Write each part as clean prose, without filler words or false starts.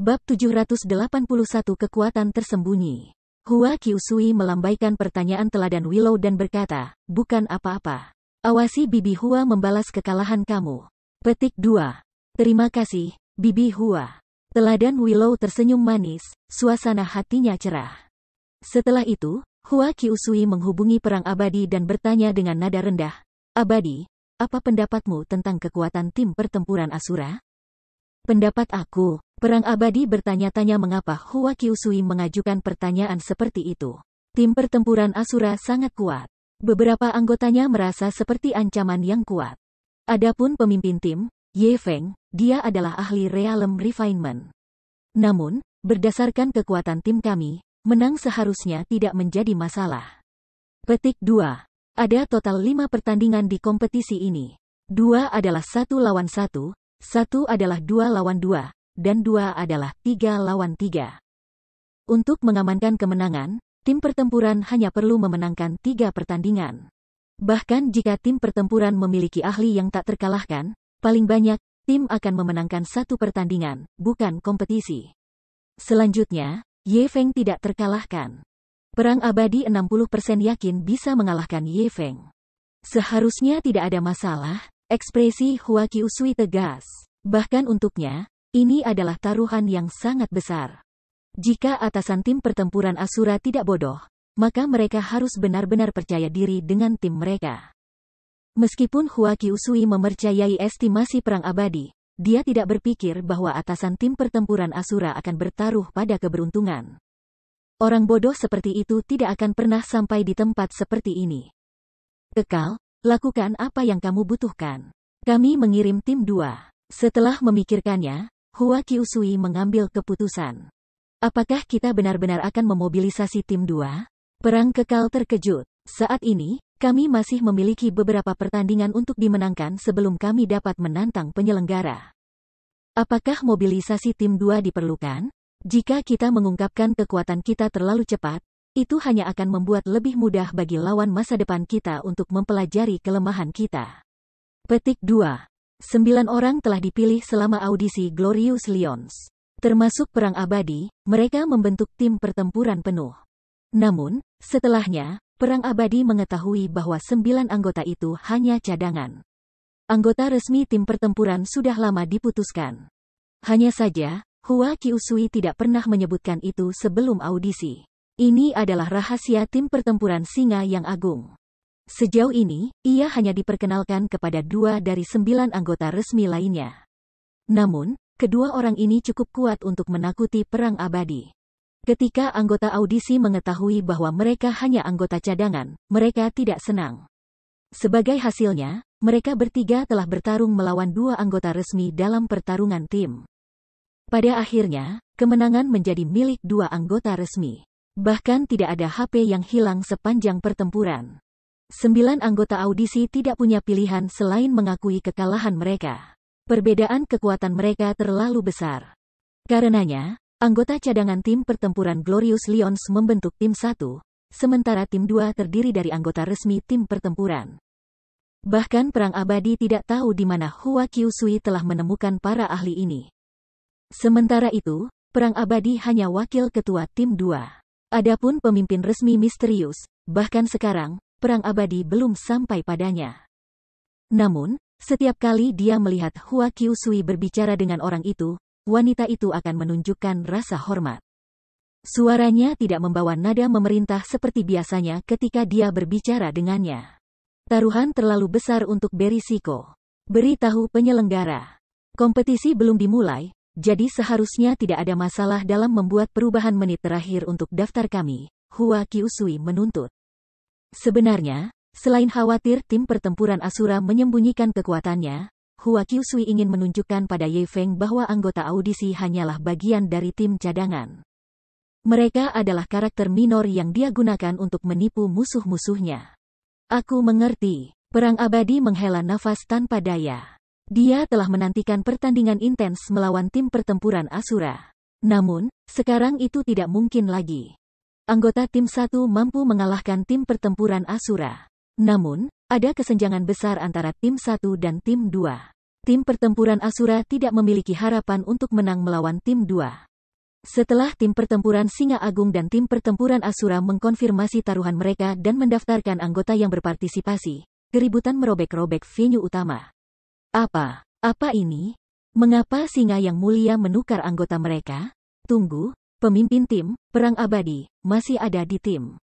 Bab 781 Kekuatan Tersembunyi. Hua Qiusui melambaikan pertanyaan teladan Willow dan berkata, bukan apa-apa. Awasi Bibi Hua membalas kekalahan kamu. Petik 2. Terima kasih, Bibi Hua. Teladan Willow tersenyum manis, suasana hatinya cerah. Setelah itu, Hua Qiusui menghubungi Perang Abadi dan bertanya dengan nada rendah, Abadi, apa pendapatmu tentang kekuatan tim pertempuran Asura? Pendapat aku, Perang Abadi bertanya-tanya mengapa Hua Qiusui mengajukan pertanyaan seperti itu. Tim pertempuran Asura sangat kuat. Beberapa anggotanya merasa seperti ancaman yang kuat. Adapun pemimpin tim, Ye Feng, dia adalah ahli Realm Refinement. Namun, berdasarkan kekuatan tim kami, menang seharusnya tidak menjadi masalah. Petik 2. Ada total 5 pertandingan di kompetisi ini. 2 adalah 1 lawan 1, 1 adalah 2 lawan 2, dan 2 adalah 3 lawan 3. Untuk mengamankan kemenangan, tim pertempuran hanya perlu memenangkan 3 pertandingan. Bahkan jika tim pertempuran memiliki ahli yang tak terkalahkan, paling banyak, tim akan memenangkan 1 pertandingan, bukan kompetisi. Selanjutnya, Ye Feng tidak terkalahkan. Perang Abadi 60% yakin bisa mengalahkan Ye Feng. Seharusnya tidak ada masalah, ekspresi Hua Qiusui tegas. Bahkan untuknya, ini adalah taruhan yang sangat besar. Jika atasan tim pertempuran Asura tidak bodoh, maka mereka harus benar-benar percaya diri dengan tim mereka. Meskipun Hua Qiusui mempercayai estimasi Perang Abadi, dia tidak berpikir bahwa atasan tim pertempuran Asura akan bertaruh pada keberuntungan. Orang bodoh seperti itu tidak akan pernah sampai di tempat seperti ini. Kekal, lakukan apa yang kamu butuhkan. Kami mengirim tim 2. Setelah memikirkannya, Hua Qiusui mengambil keputusan. Apakah kita benar-benar akan memobilisasi tim 2? Perang Kekal terkejut. Saat ini, kami masih memiliki beberapa pertandingan untuk dimenangkan sebelum kami dapat menantang penyelenggara. Apakah mobilisasi tim 2 diperlukan? Jika kita mengungkapkan kekuatan kita terlalu cepat, itu hanya akan membuat lebih mudah bagi lawan masa depan kita untuk mempelajari kelemahan kita. Petik 2. 9 orang telah dipilih selama audisi Glorious Lions. Termasuk Perang Abadi, mereka membentuk tim pertempuran penuh. Namun, setelahnya, Perang Abadi mengetahui bahwa 9 anggota itu hanya cadangan. Anggota resmi tim pertempuran sudah lama diputuskan. Hanya saja, Hua Qiusui tidak pernah menyebutkan itu sebelum audisi. Ini adalah rahasia tim pertempuran Singa yang agung. Sejauh ini, ia hanya diperkenalkan kepada 2 dari 9 anggota resmi lainnya. Namun, kedua orang ini cukup kuat untuk menakuti Perang Abadi. Ketika anggota audisi mengetahui bahwa mereka hanya anggota cadangan, mereka tidak senang. Sebagai hasilnya, mereka bertiga telah bertarung melawan 2 anggota resmi dalam pertarungan tim. Pada akhirnya, kemenangan menjadi milik 2 anggota resmi. Bahkan tidak ada HP yang hilang sepanjang pertempuran. 9 anggota audisi tidak punya pilihan selain mengakui kekalahan mereka. Perbedaan kekuatan mereka terlalu besar. Karenanya, anggota cadangan tim pertempuran Glorious Lions membentuk tim 1, sementara tim 2 terdiri dari anggota resmi tim pertempuran. Bahkan Perang Abadi tidak tahu di mana Hua Qiusui telah menemukan para ahli ini. Sementara itu, Perang Abadi hanya wakil ketua tim 2. Adapun pemimpin resmi misterius, bahkan sekarang, Perang Abadi belum sampai padanya. Namun, setiap kali dia melihat Hua Qiusui berbicara dengan orang itu, wanita itu akan menunjukkan rasa hormat. Suaranya tidak membawa nada memerintah seperti biasanya ketika dia berbicara dengannya. Taruhan terlalu besar untuk berisiko. Beritahu penyelenggara. Kompetisi belum dimulai, jadi seharusnya tidak ada masalah dalam membuat perubahan menit terakhir untuk daftar kami, Hua Qiusui menuntut. Sebenarnya, selain khawatir tim pertempuran Asura menyembunyikan kekuatannya, Hua Qiusui ingin menunjukkan pada Ye Feng bahwa anggota audisi hanyalah bagian dari tim cadangan. Mereka adalah karakter minor yang dia gunakan untuk menipu musuh-musuhnya. Aku mengerti. Perang Abadi menghela nafas tanpa daya. Dia telah menantikan pertandingan intens melawan tim pertempuran Asura. Namun, sekarang itu tidak mungkin lagi. Anggota tim 1 mampu mengalahkan tim pertempuran Asura. Namun, ada kesenjangan besar antara tim 1 dan tim 2. Tim pertempuran Asura tidak memiliki harapan untuk menang melawan tim 2. Setelah tim pertempuran Singa Agung dan tim pertempuran Asura mengkonfirmasi taruhan mereka dan mendaftarkan anggota yang berpartisipasi, keributan merobek-robek venue utama. Apa ini? Mengapa Singa yang Mulia menukar anggota mereka? Tunggu, pemimpin tim, Perang Abadi, masih ada di tim.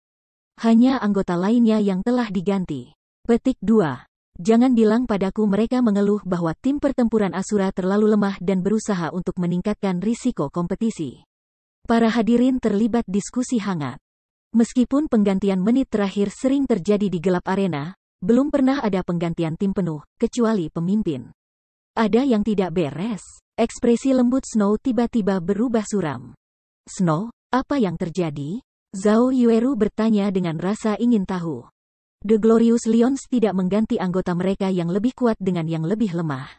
Hanya anggota lainnya yang telah diganti. Petik 2. Jangan bilang padaku mereka mengeluh bahwa tim pertempuran Asura terlalu lemah dan berusaha untuk meningkatkan risiko kompetisi. Para hadirin terlibat diskusi hangat. Meskipun penggantian menit terakhir sering terjadi di gelap arena, belum pernah ada penggantian tim penuh, kecuali pemimpin. Ada yang tidak beres. Ekspresi lembut Snow tiba-tiba berubah suram. Snow, apa yang terjadi? Zhao Yueru bertanya dengan rasa ingin tahu. The Glorious Lions tidak mengganti anggota mereka yang lebih kuat dengan yang lebih lemah.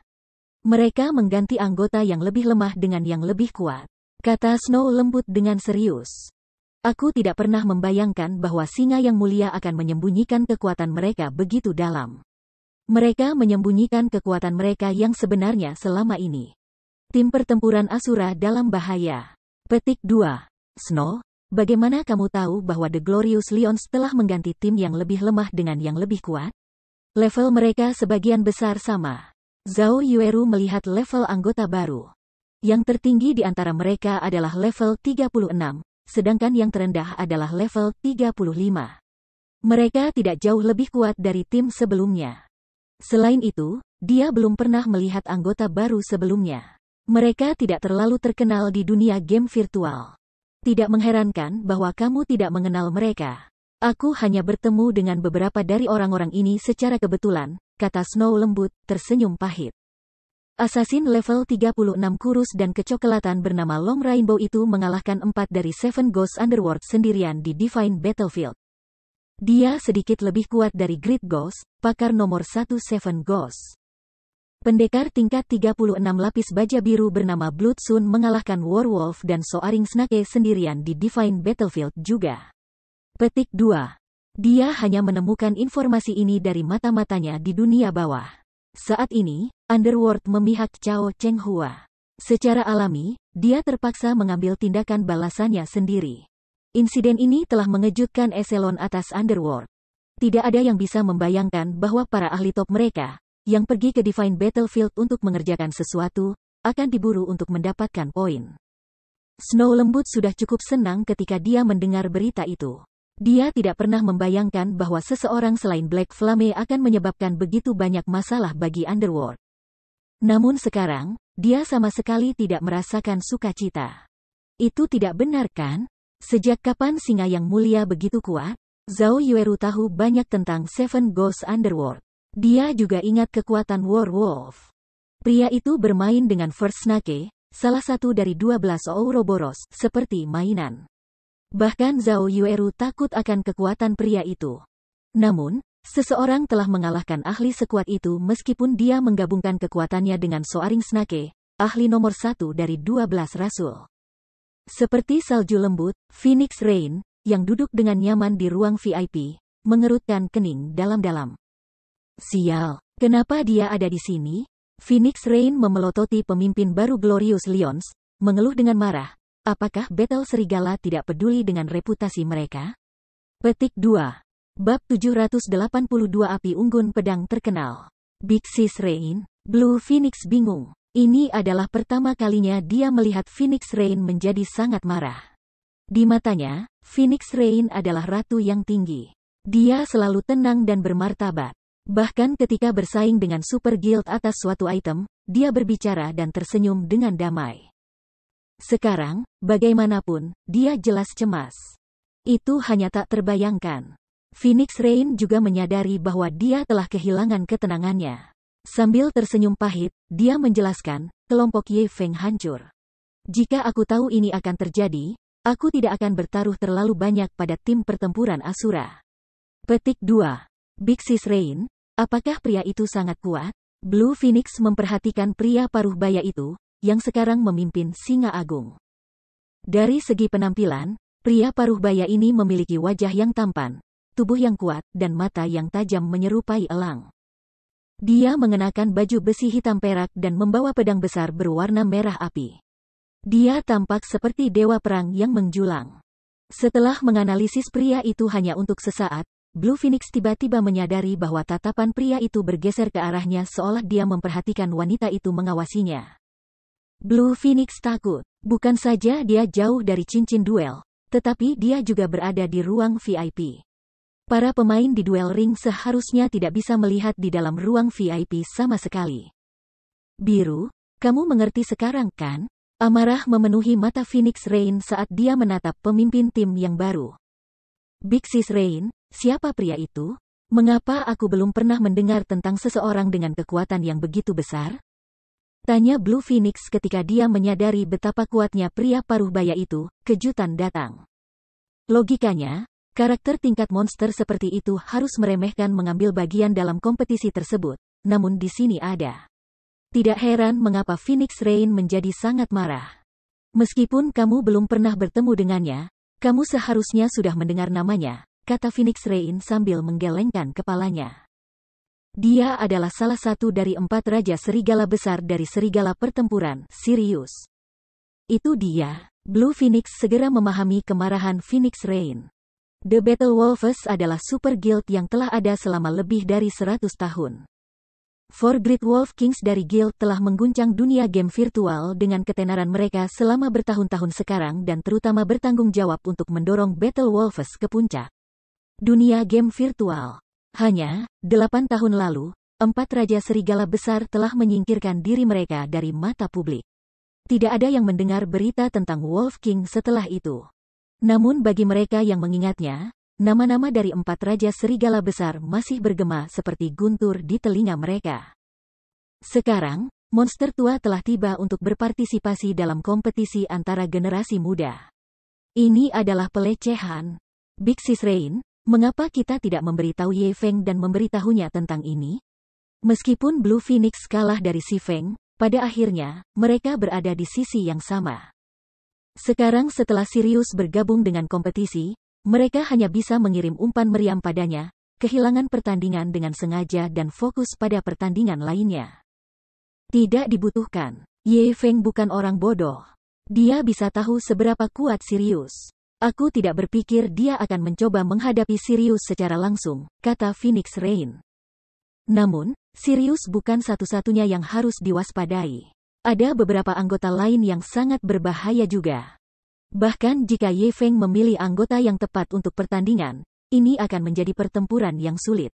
Mereka mengganti anggota yang lebih lemah dengan yang lebih kuat. Kata Snow lembut dengan serius. Aku tidak pernah membayangkan bahwa Singa yang Mulia akan menyembunyikan kekuatan mereka begitu dalam. Mereka menyembunyikan kekuatan mereka yang sebenarnya selama ini. Tim pertempuran Asura dalam bahaya. Petik 2. Snow, bagaimana kamu tahu bahwa The Glorious Lions telah mengganti tim yang lebih lemah dengan yang lebih kuat? Level mereka sebagian besar sama. Zhao Yueru melihat level anggota baru. Yang tertinggi di antara mereka adalah level 36, sedangkan yang terendah adalah level 35. Mereka tidak jauh lebih kuat dari tim sebelumnya. Selain itu, dia belum pernah melihat anggota baru sebelumnya. Mereka tidak terlalu terkenal di dunia game virtual. Tidak mengherankan bahwa kamu tidak mengenal mereka. Aku hanya bertemu dengan beberapa dari orang-orang ini secara kebetulan, kata Snow lembut, tersenyum pahit. Assassin level 36 kurus dan kecoklatan bernama Long Rainbow itu mengalahkan 4 dari Seven Ghosts Underworld sendirian di Divine Battlefield. Dia sedikit lebih kuat dari Great Ghost, pakar nomor 1 Seven Ghosts. Pendekar tingkat 36 lapis baja biru bernama Blood Sun mengalahkan Werewolf dan Soaring Snake sendirian di Divine Battlefield juga. Petik 2. Dia hanya menemukan informasi ini dari mata-matanya di dunia bawah. Saat ini, Underworld memihak Cao Chenghua. Secara alami, dia terpaksa mengambil tindakan balasannya sendiri. Insiden ini telah mengejutkan eselon atas Underworld. Tidak ada yang bisa membayangkan bahwa para ahli top mereka, yang pergi ke Divine Battlefield untuk mengerjakan sesuatu, akan diburu untuk mendapatkan poin. Snow lembut sudah cukup senang ketika dia mendengar berita itu. Dia tidak pernah membayangkan bahwa seseorang selain Black Flame akan menyebabkan begitu banyak masalah bagi Underworld. Namun sekarang, dia sama sekali tidak merasakan sukacita. Itu tidak benar kan? Sejak kapan Singa yang Mulia begitu kuat? Zhao Yueru tahu banyak tentang Seven Ghosts Underworld. Dia juga ingat kekuatan Werewolf. Pria itu bermain dengan First Snake, salah satu dari 12 Ouroboros, seperti mainan. Bahkan Zhao Yueru takut akan kekuatan pria itu. Namun, seseorang telah mengalahkan ahli sekuat itu meskipun dia menggabungkan kekuatannya dengan Soaring Snake, ahli nomor 1 dari 12 rasul. Seperti salju lembut, Phoenix Rain, yang duduk dengan nyaman di ruang VIP, mengerutkan kening dalam-dalam. Sial, kenapa dia ada di sini? Phoenix Rain memelototi pemimpin baru Glorious Lions, mengeluh dengan marah. Apakah Battle Serigala tidak peduli dengan reputasi mereka? Petik 2. Bab 782 Api Unggun Pedang Terkenal. Big Sis Rain, Blue Phoenix bingung. Ini adalah pertama kalinya dia melihat Phoenix Rain menjadi sangat marah. Di matanya, Phoenix Rain adalah ratu yang tinggi. Dia selalu tenang dan bermartabat. Bahkan ketika bersaing dengan Super Guild atas suatu item, dia berbicara dan tersenyum dengan damai. Sekarang, bagaimanapun, dia jelas cemas. Itu hanya tak terbayangkan. Phoenix Rain juga menyadari bahwa dia telah kehilangan ketenangannya. Sambil tersenyum pahit, dia menjelaskan, kelompok Ye Feng hancur. Jika aku tahu ini akan terjadi, aku tidak akan bertaruh terlalu banyak pada tim pertempuran Asura. Petik 2. Big Sis Rain, apakah pria itu sangat kuat? Blue Phoenix memperhatikan pria paruh baya itu, yang sekarang memimpin Singa Agung. Dari segi penampilan, pria paruh baya ini memiliki wajah yang tampan, tubuh yang kuat, dan mata yang tajam menyerupai elang. Dia mengenakan baju besi hitam perak dan membawa pedang besar berwarna merah api. Dia tampak seperti dewa perang yang menjulang. Setelah menganalisis pria itu hanya untuk sesaat, Blue Phoenix tiba-tiba menyadari bahwa tatapan pria itu bergeser ke arahnya seolah dia memperhatikan wanita itu mengawasinya. Blue Phoenix takut. Bukan saja dia jauh dari cincin duel, tetapi dia juga berada di ruang VIP. Para pemain di duel ring seharusnya tidak bisa melihat di dalam ruang VIP sama sekali. Biru, kamu mengerti sekarang kan? Amarah memenuhi mata Phoenix Rain saat dia menatap pemimpin tim yang baru. Big Sis Rain, siapa pria itu? Mengapa aku belum pernah mendengar tentang seseorang dengan kekuatan yang begitu besar? Tanya Blue Phoenix ketika dia menyadari betapa kuatnya pria paruh baya itu. Kejutan datang. Logikanya, karakter tingkat monster seperti itu harus meremehkan mengambil bagian dalam kompetisi tersebut. Namun di sini ada. Tidak heran mengapa Phoenix Rain menjadi sangat marah. Meskipun kamu belum pernah bertemu dengannya, kamu seharusnya sudah mendengar namanya, kata Phoenix Rain sambil menggelengkan kepalanya. Dia adalah salah satu dari 4 raja serigala besar dari serigala pertempuran, Sirius. Itu dia. Blue Phoenix segera memahami kemarahan Phoenix Rain. The Battle Wolves adalah super guild yang telah ada selama lebih dari 100 tahun. 4 Great Wolf Kings dari guild telah mengguncang dunia game virtual dengan ketenaran mereka selama bertahun-tahun sekarang dan terutama bertanggung jawab untuk mendorong Battle Wolves ke puncak dunia game virtual. Hanya, 8 tahun lalu, 4 raja serigala besar telah menyingkirkan diri mereka dari mata publik. Tidak ada yang mendengar berita tentang Wolf King setelah itu. Namun bagi mereka yang mengingatnya, nama-nama dari 4 raja serigala besar masih bergema seperti guntur di telinga mereka. Sekarang, monster tua telah tiba untuk berpartisipasi dalam kompetisi antara generasi muda. Ini adalah pelecehan. Big Sis Rain, mengapa kita tidak memberitahu Ye Feng dan memberitahunya tentang ini? Meskipun Blue Phoenix kalah dari si Feng, pada akhirnya, mereka berada di sisi yang sama. Sekarang setelah Sirius bergabung dengan kompetisi, mereka hanya bisa mengirim umpan meriam padanya, kehilangan pertandingan dengan sengaja dan fokus pada pertandingan lainnya. Tidak dibutuhkan. Ye Feng bukan orang bodoh. Dia bisa tahu seberapa kuat Sirius. Aku tidak berpikir dia akan mencoba menghadapi Sirius secara langsung, kata Phoenix Rain. Namun, Sirius bukan satu-satunya yang harus diwaspadai. Ada beberapa anggota lain yang sangat berbahaya juga. Bahkan jika Ye Feng memilih anggota yang tepat untuk pertandingan, ini akan menjadi pertempuran yang sulit.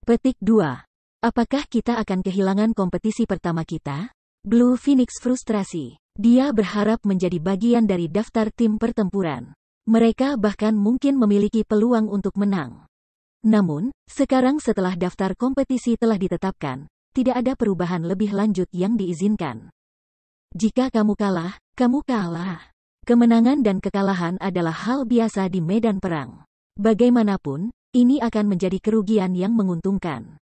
Petik 2. Apakah kita akan kehilangan kompetisi pertama kita? Blue Phoenix frustrasi. Dia berharap menjadi bagian dari daftar tim pertempuran. Mereka bahkan mungkin memiliki peluang untuk menang. Namun, sekarang setelah daftar kompetisi telah ditetapkan, tidak ada perubahan lebih lanjut yang diizinkan. Jika kamu kalah, kamu kalah. Kemenangan dan kekalahan adalah hal biasa di medan perang. Bagaimanapun, ini akan menjadi kerugian yang menguntungkan.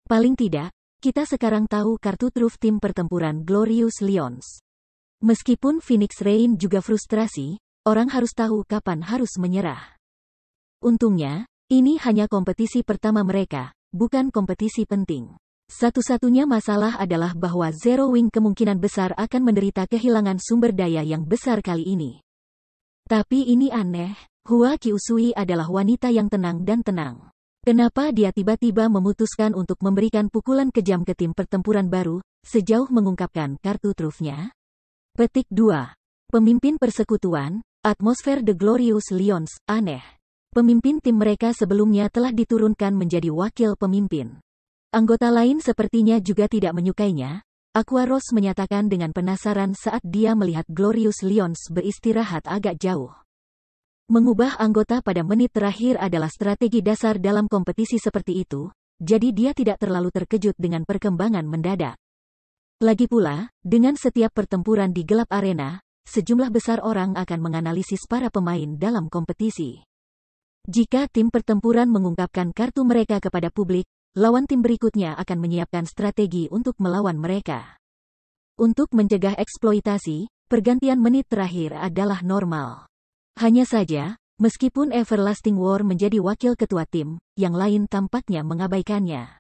Paling tidak, kita sekarang tahu kartu truf tim pertempuran Glorious Lions. Meskipun Phoenix Rain juga frustrasi, orang harus tahu kapan harus menyerah. Untungnya, ini hanya kompetisi pertama mereka, bukan kompetisi penting. Satu-satunya masalah adalah bahwa Zero Wing kemungkinan besar akan menderita kehilangan sumber daya yang besar kali ini. Tapi ini aneh, Hua Qiusui adalah wanita yang tenang dan tenang. Kenapa dia tiba-tiba memutuskan untuk memberikan pukulan kejam ke tim pertempuran baru, sejauh mengungkapkan kartu trufnya? Petik 2. Pemimpin persekutuan, atmosfer The Glorious Lions, aneh. Pemimpin tim mereka sebelumnya telah diturunkan menjadi wakil pemimpin. Anggota lain sepertinya juga tidak menyukainya. Aquaros menyatakan dengan penasaran saat dia melihat Glorious Lions beristirahat agak jauh. Mengubah anggota pada menit terakhir adalah strategi dasar dalam kompetisi seperti itu, jadi dia tidak terlalu terkejut dengan perkembangan mendadak. Lagi pula, dengan setiap pertempuran di gelap arena, sejumlah besar orang akan menganalisis para pemain dalam kompetisi. Jika tim pertempuran mengungkapkan kartu mereka kepada publik, lawan tim berikutnya akan menyiapkan strategi untuk melawan mereka. Untuk mencegah eksploitasi, pergantian menit terakhir adalah normal. Hanya saja, meskipun Everlasting War menjadi wakil ketua tim, yang lain tampaknya mengabaikannya.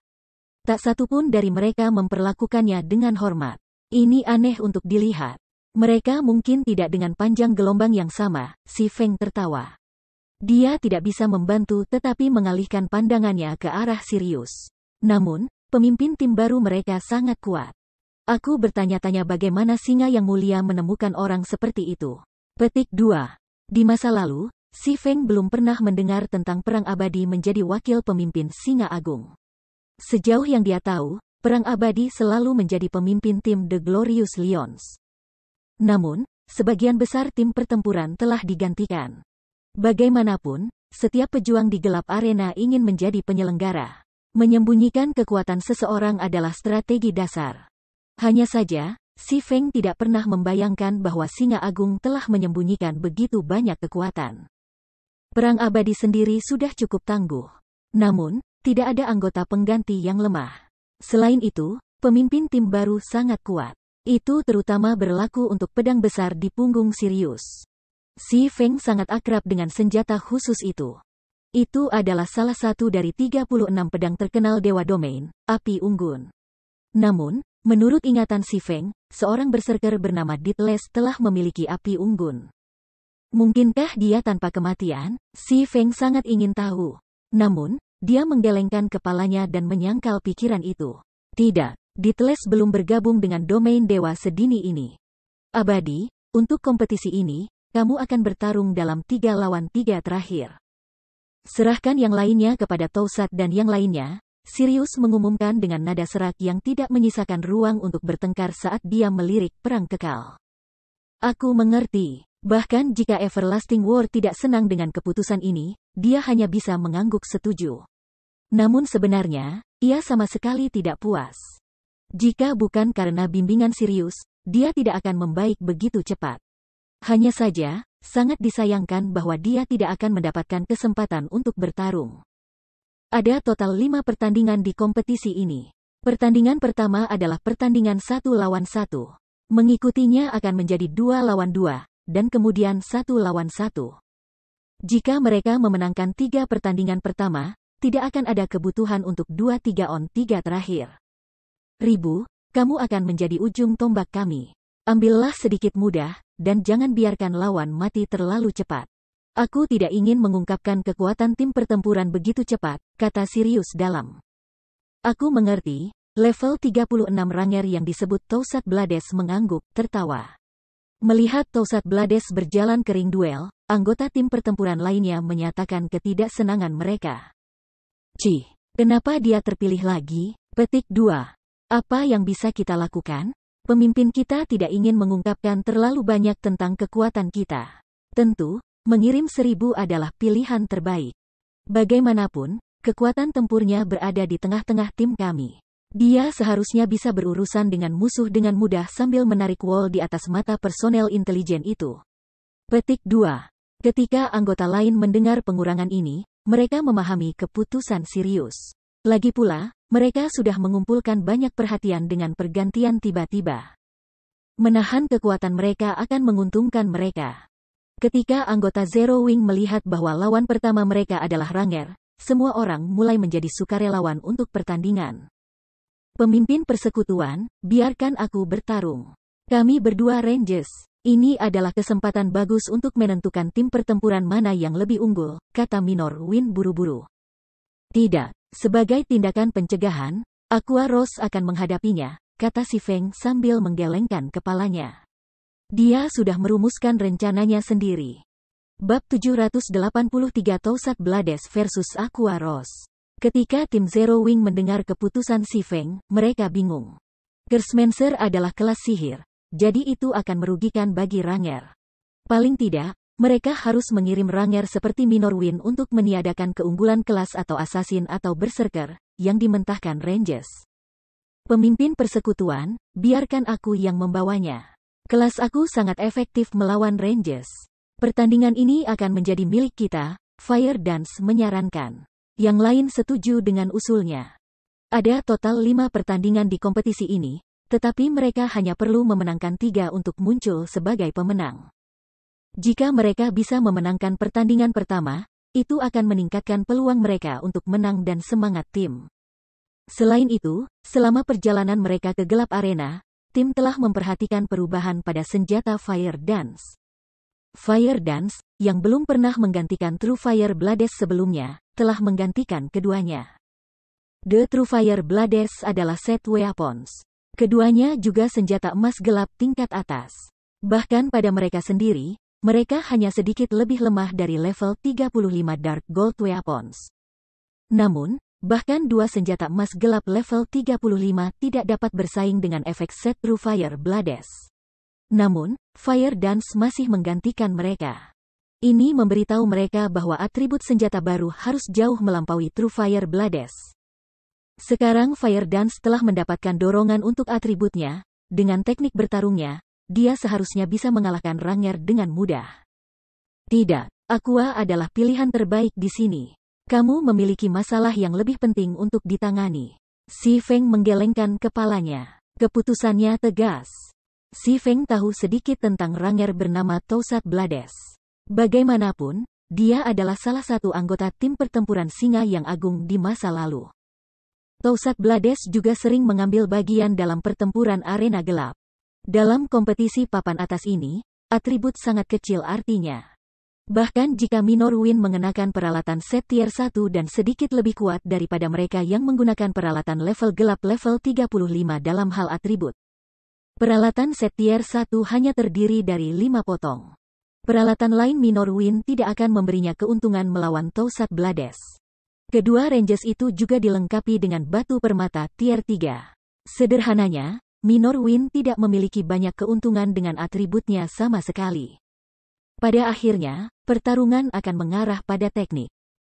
Tak satu pun dari mereka memperlakukannya dengan hormat. Ini aneh untuk dilihat. Mereka mungkin tidak dengan panjang gelombang yang sama, si Feng tertawa. Dia tidak bisa membantu tetapi mengalihkan pandangannya ke arah Sirius. Namun, pemimpin tim baru mereka sangat kuat. Aku bertanya-tanya bagaimana singa yang mulia menemukan orang seperti itu. Petik 2. Di masa lalu, si Feng belum pernah mendengar tentang Perang Abadi menjadi wakil pemimpin Singa Agung. Sejauh yang dia tahu, Perang Abadi selalu menjadi pemimpin tim The Glorious Lions. Namun, sebagian besar tim pertempuran telah digantikan. Bagaimanapun, setiap pejuang di gelap arena ingin menjadi penyelenggara. Menyembunyikan kekuatan seseorang adalah strategi dasar. Hanya saja, si Feng tidak pernah membayangkan bahwa Singa Agung telah menyembunyikan begitu banyak kekuatan. Perang Abadi sendiri sudah cukup tangguh. Namun, tidak ada anggota pengganti yang lemah. Selain itu, pemimpin tim baru sangat kuat. Itu terutama berlaku untuk pedang besar di punggung Sirius. Si Feng sangat akrab dengan senjata khusus itu. Itu adalah salah satu dari 36 pedang terkenal Dewa Domain, Api Unggun. Namun, menurut ingatan si Feng, seorang berserker bernama Ditless telah memiliki Api Unggun. Mungkinkah dia tanpa kematian? Si Feng sangat ingin tahu. Namun, dia menggelengkan kepalanya dan menyangkal pikiran itu. Tidak. Ditless belum bergabung dengan domain dewa sedini ini. Abadi, untuk kompetisi ini, kamu akan bertarung dalam 3 lawan 3 terakhir. Serahkan yang lainnya kepada Toussaint dan yang lainnya, Sirius mengumumkan dengan nada serak yang tidak menyisakan ruang untuk bertengkar saat dia melirik perang kekal. Aku mengerti, bahkan jika Everlasting War tidak senang dengan keputusan ini, dia hanya bisa mengangguk setuju. Namun sebenarnya, ia sama sekali tidak puas. Jika bukan karena bimbingan Sirius, dia tidak akan membaik begitu cepat. Hanya saja, sangat disayangkan bahwa dia tidak akan mendapatkan kesempatan untuk bertarung. Ada total 5 pertandingan di kompetisi ini. Pertandingan pertama adalah pertandingan 1 lawan 1. Mengikutinya akan menjadi 2 lawan 2, dan kemudian 1 lawan 1. Jika mereka memenangkan 3 pertandingan pertama, tidak akan ada kebutuhan untuk 2-3 on 3 terakhir. Ribu, kamu akan menjadi ujung tombak kami. Ambillah sedikit mudah, dan jangan biarkan lawan mati terlalu cepat. Aku tidak ingin mengungkapkan kekuatan tim pertempuran begitu cepat, kata Sirius dalam. Aku mengerti, level 36 Ranger yang disebut Toussaint Blades mengangguk, tertawa. Melihat Toussaint Blades berjalan ke ring duel, anggota tim pertempuran lainnya menyatakan ketidaksenangan mereka. Cih, kenapa dia terpilih lagi? Petik 2. Apa yang bisa kita lakukan? Pemimpin kita tidak ingin mengungkapkan terlalu banyak tentang kekuatan kita. Tentu, mengirim 1000 adalah pilihan terbaik. Bagaimanapun, kekuatan tempurnya berada di tengah-tengah tim kami. Dia seharusnya bisa berurusan dengan musuh dengan mudah sambil menarik wall di atas mata personel intelijen itu. Petik 2. Ketika anggota lain mendengar pengurangan ini, mereka memahami keputusan Sirius. Lagi pula, mereka sudah mengumpulkan banyak perhatian dengan pergantian tiba-tiba. Menahan kekuatan mereka akan menguntungkan mereka. Ketika anggota Zero Wing melihat bahwa lawan pertama mereka adalah Ranger, semua orang mulai menjadi sukarelawan untuk pertandingan. Pemimpin persekutuan, biarkan aku bertarung. Kami berdua Rangers. Ini adalah kesempatan bagus untuk menentukan tim pertempuran mana yang lebih unggul, kata Minor Win buru-buru. Tidak. Sebagai tindakan pencegahan, Aqua Rose akan menghadapinya, kata si Feng sambil menggelengkan kepalanya. Dia sudah merumuskan rencananya sendiri. Bab 783 Toussaint Blades versus Aqua Rose. Ketika tim Zero Wing mendengar keputusan si Feng, mereka bingung. Gersmancer adalah kelas sihir, jadi itu akan merugikan bagi Ranger. Paling tidak, mereka harus mengirim Ranger seperti Minor Win untuk meniadakan keunggulan kelas atau assassin atau berserker, yang dimentahkan Rangers. Pemimpin persekutuan, biarkan aku yang membawanya. Kelas aku sangat efektif melawan Rangers. Pertandingan ini akan menjadi milik kita, Fire Dance menyarankan. Yang lain setuju dengan usulnya. Ada total 5 pertandingan di kompetisi ini, tetapi mereka hanya perlu memenangkan 3 untuk muncul sebagai pemenang. Jika mereka bisa memenangkan pertandingan pertama, itu akan meningkatkan peluang mereka untuk menang dan semangat tim. Selain itu, selama perjalanan mereka ke gelap arena, tim telah memperhatikan perubahan pada senjata Fire Dance. Fire Dance, yang belum pernah menggantikan True Fire Blades sebelumnya, telah menggantikan keduanya. The True Fire Blades adalah set weapons. Keduanya juga senjata emas gelap tingkat atas. Bahkan pada mereka sendiri, mereka hanya sedikit lebih lemah dari level 35 Dark Gold Weapons. Namun, bahkan dua senjata emas gelap level 35 tidak dapat bersaing dengan efek set True Fire Blades. Namun, Fire Dance masih menggantikan mereka. Ini memberitahu mereka bahwa atribut senjata baru harus jauh melampaui True Fire Blades. Sekarang Fire Dance telah mendapatkan dorongan untuk atributnya. Dengan teknik bertarungnya, dia seharusnya bisa mengalahkan Ranger dengan mudah. Tidak, Aqua adalah pilihan terbaik di sini. Kamu memiliki masalah yang lebih penting untuk ditangani. Si Feng menggelengkan kepalanya. Keputusannya tegas. Si Feng tahu sedikit tentang Ranger bernama Toussaint Blades. Bagaimanapun, dia adalah salah satu anggota tim pertempuran singa yang agung di masa lalu. Toussaint Blades juga sering mengambil bagian dalam pertempuran arena gelap. Dalam kompetisi papan atas ini, atribut sangat kecil artinya. Bahkan jika Minor Win mengenakan peralatan set tier 1 dan sedikit lebih kuat daripada mereka yang menggunakan peralatan level gelap level 35 dalam hal atribut. Peralatan set tier 1 hanya terdiri dari 5 potong. Peralatan lain Minor Win tidak akan memberinya keuntungan melawan Toussaint Blades. Kedua ranges itu juga dilengkapi dengan batu permata tier 3. Sederhananya, Minor Win tidak memiliki banyak keuntungan dengan atributnya sama sekali. Pada akhirnya, pertarungan akan mengarah pada teknik.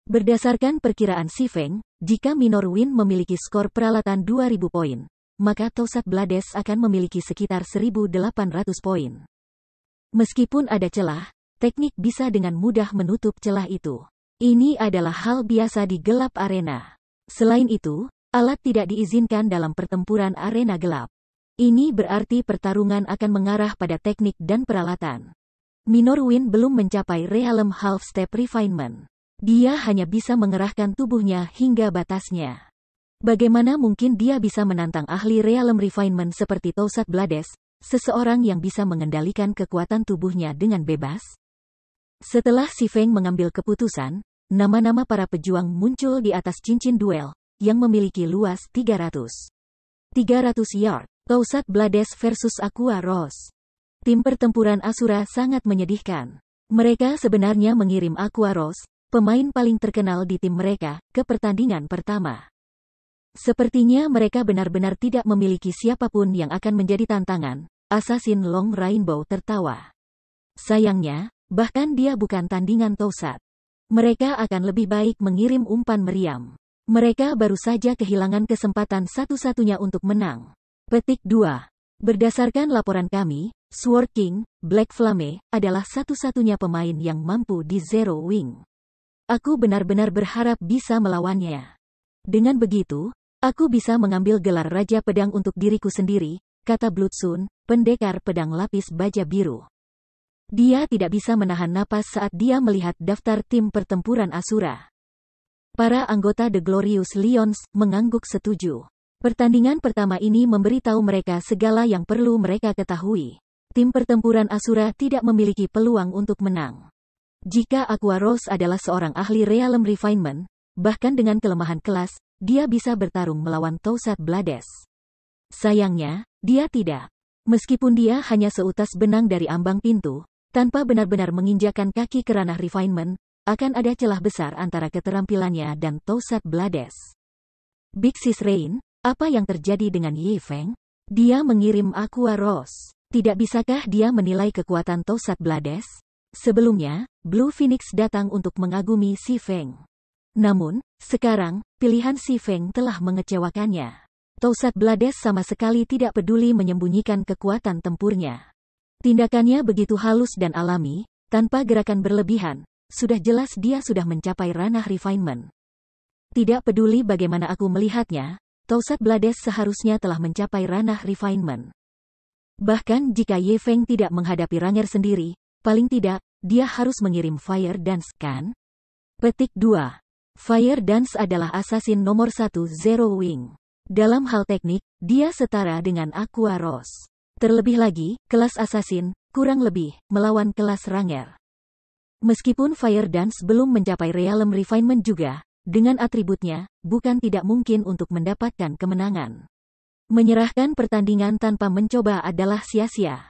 Berdasarkan perkiraan Si Feng, jika Minor Win memiliki skor peralatan 2000 poin, maka Toussaint Blades akan memiliki sekitar 1800 poin. Meskipun ada celah, teknik bisa dengan mudah menutup celah itu. Ini adalah hal biasa di gelap arena. Selain itu, alat tidak diizinkan dalam pertempuran arena gelap. Ini berarti pertarungan akan mengarah pada teknik dan peralatan. Minor Win belum mencapai Realm Half Step Refinement. Dia hanya bisa mengerahkan tubuhnya hingga batasnya. Bagaimana mungkin dia bisa menantang ahli Realm Refinement seperti Toussaint Blades, seseorang yang bisa mengendalikan kekuatan tubuhnya dengan bebas? Setelah Si Feng mengambil keputusan, nama-nama para pejuang muncul di atas cincin duel, yang memiliki luas 300 yard. Toussaint Blades versus Aqua Rose. Tim pertempuran Asura sangat menyedihkan. Mereka sebenarnya mengirim Aqua Rose, pemain paling terkenal di tim mereka, ke pertandingan pertama. Sepertinya mereka benar-benar tidak memiliki siapapun yang akan menjadi tantangan. Assassin Long Rainbow tertawa. Sayangnya, bahkan dia bukan tandingan Toussaint. Mereka akan lebih baik mengirim umpan meriam. Mereka baru saja kehilangan kesempatan satu-satunya untuk menang. Petik 2. Berdasarkan laporan kami, Sword King, Black Flame, adalah satu-satunya pemain yang mampu di Zero Wing. Aku benar-benar berharap bisa melawannya. Dengan begitu, aku bisa mengambil gelar Raja Pedang untuk diriku sendiri, kata Bloodsun, pendekar pedang lapis baja biru. Dia tidak bisa menahan napas saat dia melihat daftar tim pertempuran Asura. Para anggota The Glorious Lions mengangguk setuju. Pertandingan pertama ini memberitahu mereka segala yang perlu mereka ketahui. Tim pertempuran Asura tidak memiliki peluang untuk menang. Jika Aqua Rose adalah seorang ahli Realm Refinement, bahkan dengan kelemahan kelas, dia bisa bertarung melawan Toussaint Blades. Sayangnya, dia tidak. Meskipun dia hanya seutas benang dari ambang pintu, tanpa benar-benar menginjakan kaki ke ranah Refinement, akan ada celah besar antara keterampilannya dan Toussaint Blades. Big Sis Rain, apa yang terjadi dengan Yi Feng? Dia mengirim Aqua Rose. Tidak bisakah dia menilai kekuatan Toussaint Blades? Sebelumnya, Blue Phoenix datang untuk mengagumi Si Feng. Namun, sekarang, pilihan Si Feng telah mengecewakannya. Toussaint Blades sama sekali tidak peduli menyembunyikan kekuatan tempurnya. Tindakannya begitu halus dan alami, tanpa gerakan berlebihan. Sudah jelas dia sudah mencapai ranah Refinement. Tidak peduli bagaimana aku melihatnya, Toussaint Blades seharusnya telah mencapai ranah Refinement. Bahkan jika Yi Feng tidak menghadapi Ranger sendiri, paling tidak, dia harus mengirim Fire Dance, kan? Petik 2. Fire Dance adalah assassin nomor 1 Zero Wing. Dalam hal teknik, dia setara dengan Aqua Rose. Terlebih lagi, kelas Assassin, kurang lebih, melawan kelas Ranger. Meskipun Fire Dance belum mencapai Realm Refinement juga, dengan atributnya, bukan tidak mungkin untuk mendapatkan kemenangan. Menyerahkan pertandingan tanpa mencoba adalah sia-sia.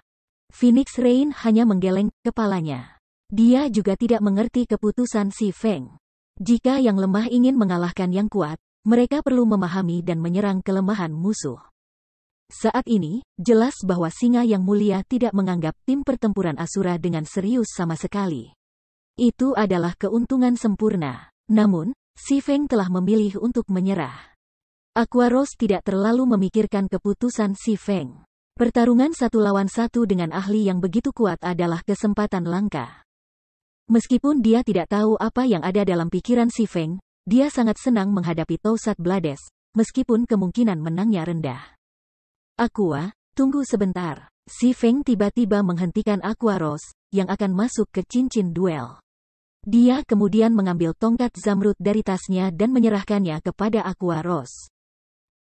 Phoenix Rain hanya menggeleng kepalanya. Dia juga tidak mengerti keputusan si Feng. Jika yang lemah ingin mengalahkan yang kuat, mereka perlu memahami dan menyerang kelemahan musuh. Saat ini, jelas bahwa Singa yang Mulia tidak menganggap tim pertempuran Asura dengan serius sama sekali. Itu adalah keuntungan sempurna. Namun, si Feng telah memilih untuk menyerah. Aquaros tidak terlalu memikirkan keputusan si Feng. Pertarungan 1 lawan 1 dengan ahli yang begitu kuat adalah kesempatan langka. Meskipun dia tidak tahu apa yang ada dalam pikiran si Feng, dia sangat senang menghadapi Toussaint Blades, meskipun kemungkinan menangnya rendah. Aqua, tunggu sebentar. Si Feng tiba-tiba menghentikan Aquaros, yang akan masuk ke cincin duel. Dia kemudian mengambil tongkat zamrud dari tasnya dan menyerahkannya kepada Aquaros.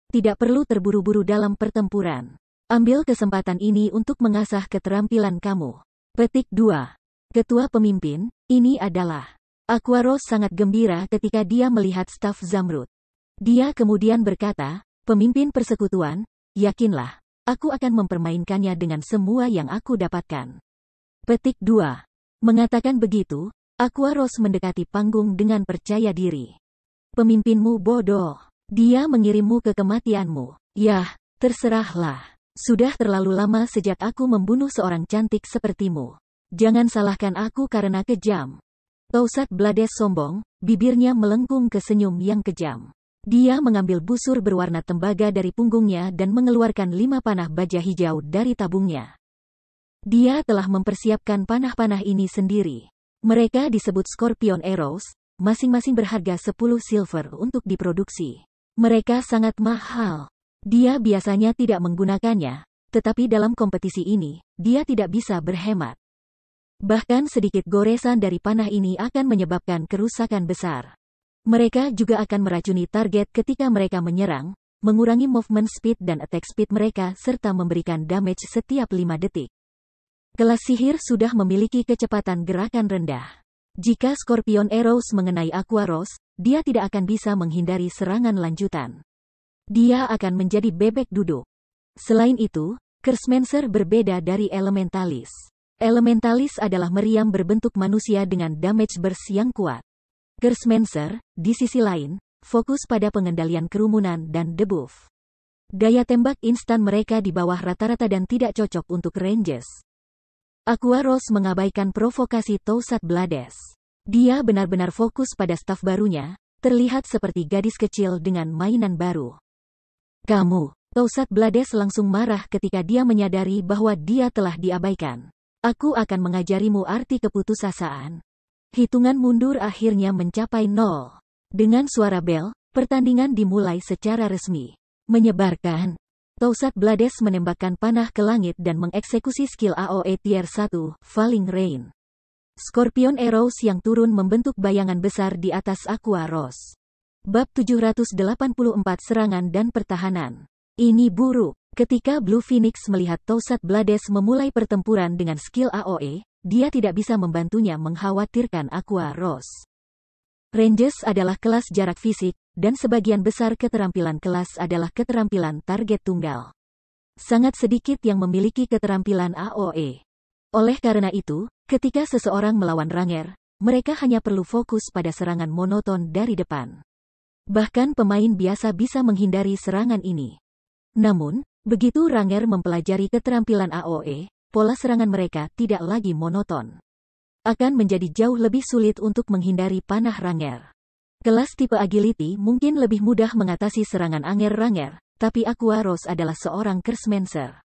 Tidak perlu terburu-buru dalam pertempuran. Ambil kesempatan ini untuk mengasah keterampilan kamu. Petik 2. Ketua Pemimpin, ini adalah. Aquaros sangat gembira ketika dia melihat staf zamrud. Dia kemudian berkata, Pemimpin persekutuan, yakinlah, aku akan mempermainkannya dengan semua yang aku dapatkan. Petik 2. Mengatakan begitu, Aquaros mendekati panggung dengan percaya diri. Pemimpinmu bodoh. Dia mengirimmu ke kematianmu. Yah, terserahlah. Sudah terlalu lama sejak aku membunuh seorang cantik sepertimu. Jangan salahkan aku karena kejam. Toussaint Blades sombong, bibirnya melengkung ke senyum yang kejam. Dia mengambil busur berwarna tembaga dari punggungnya dan mengeluarkan 5 panah baja hijau dari tabungnya. Dia telah mempersiapkan panah-panah ini sendiri. Mereka disebut Scorpion Arrows, masing-masing berharga 10 silver untuk diproduksi. Mereka sangat mahal. Dia biasanya tidak menggunakannya, tetapi dalam kompetisi ini, dia tidak bisa berhemat. Bahkan sedikit goresan dari panah ini akan menyebabkan kerusakan besar. Mereka juga akan meracuni target ketika mereka menyerang, mengurangi movement speed dan attack speed mereka serta memberikan damage setiap 5 detik. Kelas sihir sudah memiliki kecepatan gerakan rendah. Jika Scorpion Arrows mengenai Aquaros, dia tidak akan bisa menghindari serangan lanjutan. Dia akan menjadi bebek duduk. Selain itu, Cursemanger berbeda dari Elementalis. Elementalis adalah meriam berbentuk manusia dengan damage burst yang kuat. Cursemanger, di sisi lain, fokus pada pengendalian kerumunan dan debuff. Daya tembak instan mereka di bawah rata-rata dan tidak cocok untuk ranges. Aquaros mengabaikan provokasi Toussaint Blades. Dia benar-benar fokus pada staf barunya, terlihat seperti gadis kecil dengan mainan baru. Kamu, Toussaint Blades langsung marah ketika dia menyadari bahwa dia telah diabaikan. Aku akan mengajarimu arti keputusasaan. Hitungan mundur akhirnya mencapai 0. Dengan suara bel, pertandingan dimulai secara resmi. Menyebarkan. Toussaint Blades menembakkan panah ke langit dan mengeksekusi skill AoE tier 1, Falling Rain. Scorpion Arrows yang turun membentuk bayangan besar di atas Aquaros. Bab 784 Serangan dan Pertahanan. Ini buruk. Ketika Blue Phoenix melihat Toussaint Blades memulai pertempuran dengan skill AoE, dia tidak bisa membantunya mengkhawatirkan Aquaros. Ranges adalah kelas jarak fisik, dan sebagian besar keterampilan kelas adalah keterampilan target tunggal. Sangat sedikit yang memiliki keterampilan AoE. Oleh karena itu, ketika seseorang melawan Ranger, mereka hanya perlu fokus pada serangan monoton dari depan. Bahkan pemain biasa bisa menghindari serangan ini. Namun, begitu Ranger mempelajari keterampilan AoE, pola serangan mereka tidak lagi monoton. Akan menjadi jauh lebih sulit untuk menghindari panah Ranger. Kelas tipe Agility mungkin lebih mudah mengatasi serangan Ranger, tapi Aquaros adalah seorang Cursemanger.